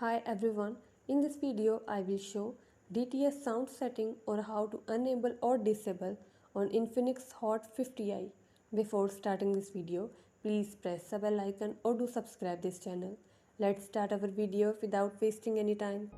Hi everyone, in this video I will show DTS sound setting or how to enable or disable on Infinix Hot 50i. Before starting this video, please press the bell icon or do subscribe this channel. Let's start our video without wasting any time.